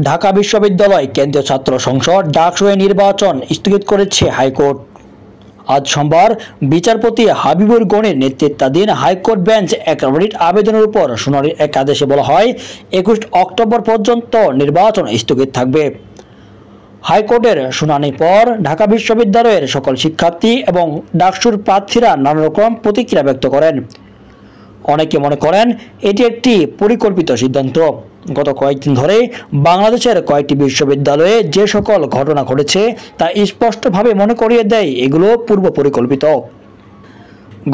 ঢাকা বিশ্ববিদ্যালয় কেন্দ্রীয় ছাত্র সংসদ ডাকসুয়ে নির্বাচন স্থগিত করেছে হাইকোর্ট। আজ সোমবার বিচারপতি হাবিবুর গনির নেতৃত্বাধীন হাইকোর্ট বেঞ্চ এক রিট আবেদনের উপর শুনানির এক আদেশে বলা হয় 21 অক্টোবর পর্যন্ত নির্বাচন স্থগিত থাকবে। হাইকোর্টের শুনানির পর ঢাকা বিশ্ববিদ্যালয়ের সকল শিক্ষার্থী এবং ডাকসুর প্রার্থীরা নানা রকম প্রতিক্রিয়া ব্যক্ত করেন। অনেকে মনে করেন এটি একটি পরিকল্পিত সিদ্ধান্ত। গত কয়েকদিন ধরে বাংলাদেশের কয়েকটি বিশ্ববিদ্যালয়ে যে সকল ঘটনা ঘটেছে তা স্পষ্টভাবে মনে করিয়ে দেয় এগুলো পূর্ব পরিকল্পিত।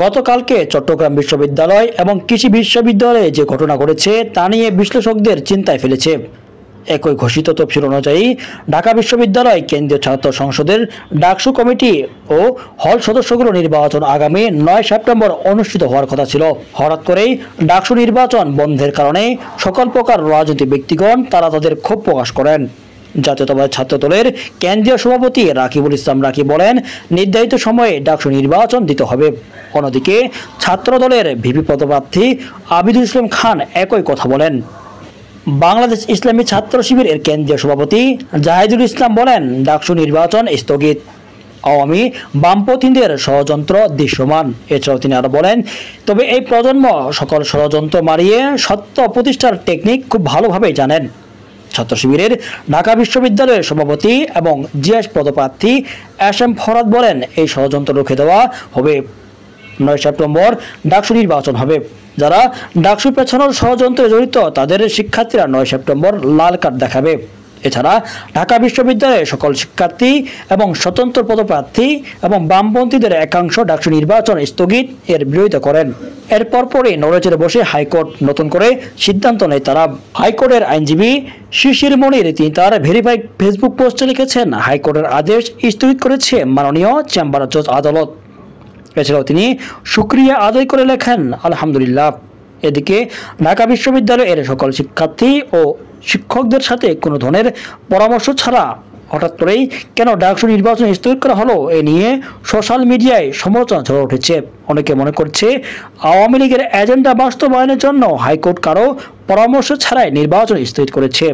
গতকালকে চট্টগ্রাম বিশ্ববিদ্যালয় এবং কৃষি বিশ্ববিদ্যালয়ে যে ঘটনা ঘটেছে তা নিয়ে বিশ্লেষকদের চিন্তায় ফেলেছে। একই ঘোষিত তফসিল অনুযায়ী ঢাকা বিশ্ববিদ্যালয় কেন্দ্রীয় ছাত্র সংসদের ডাকসু কমিটি ও হল সদস্যগুলো নির্বাচন আগামী 9 সেপ্টেম্বর অনুষ্ঠিত হওয়ার কথা ছিল। হঠাৎ করেই ডাকসু নির্বাচন বন্ধের কারণে সকল প্রকার রাজনৈতিক ব্যক্তিগণ তারা তাদের ক্ষোভ প্রকাশ করেন। জাতীয়তাবাদী ছাত্রদলের কেন্দ্রীয় সভাপতি রাকিবুল ইসলাম রাকি বলেন, নির্ধারিত সময়ে ডাকসু নির্বাচন দিতে হবে। অন্যদিকে ছাত্রদলের ভিপি পদপ্রার্থী আবিদুল ইসলাম খান একই কথা বলেন। বাংলাদেশ ইসলামী ছাত্র শিবিরের কেন্দ্রীয় সভাপতি জাহিদুল ইসলাম বলেন, ডাকসু নির্বাচন স্থগিত। আওয়ামী বামপন্থীদের ষড়যন্ত্র দৃশ্যমান। এছাড়াও তিনি আরো বলেন, তবে এই প্রজন্ম সকল ষড়যন্ত্র মারিয়ে সত্য প্রতিষ্ঠার টেকনিক খুব ভালোভাবেই জানেন। ছাত্র শিবিরের ঢাকা বিশ্ববিদ্যালয়ের সভাপতি এবং জিএস পদপ্রার্থী এস এম ফরাদ বলেন, এই ষড়যন্ত্র রুখে দেওয়া হবে। 9 সেপ্টেম্বর ডাকসু নির্বাচন হবে। যারা ডাকসু পেছানোর ষড়যন্ত্রে জড়িত তাদের শিক্ষার্থীরা 9 সেপ্টেম্বর লাল কার্ড দেখাবে। এছাড়া ঢাকা বিশ্ববিদ্যালয়ের সকল শিক্ষার্থী এবং স্বতন্ত্র পদপ্রার্থী এবং বামপন্থীদের একাংশ ডাকসু নির্বাচন স্থগিত এর বিরোধিতা করেন। এর পরপরই নড়েচড়ে বসে হাইকোর্ট নতুন করে সিদ্ধান্ত নেয় তারা। হাইকোর্টের আইনজীবী শিশির মনির তিনি তার ভেরিফাইড ফেসবুক পোস্টে লিখেছেন, হাইকোর্টের আদেশ স্থগিত করেছে মাননীয় চেম্বার জজ আদালত। এছাড়াও তিনি শুকরিয়া আদায় করে লেখেন, আলহামদুলিল্লাহ। এদিকে ঢাকা বিশ্ববিদ্যালয়ের সকল শিক্ষার্থী ও শিক্ষকদের সাথে কোনো ধরনের পরামর্শ ছাড়া হঠাৎ করেই কেন ডাকসু নির্বাচন স্থগিত করা হলো এ নিয়ে সোশ্যাল মিডিয়ায় সমালোচনা ঝরে উঠেছে। অনেকে মনে করছে আওয়ামী লীগের এজেন্ডা বাস্তবায়নের জন্য হাইকোর্ট কারো পরামর্শ ছাড়াই নির্বাচন স্থগিত করেছে।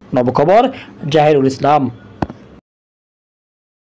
নবখবর, জাহিরুল ইসলাম।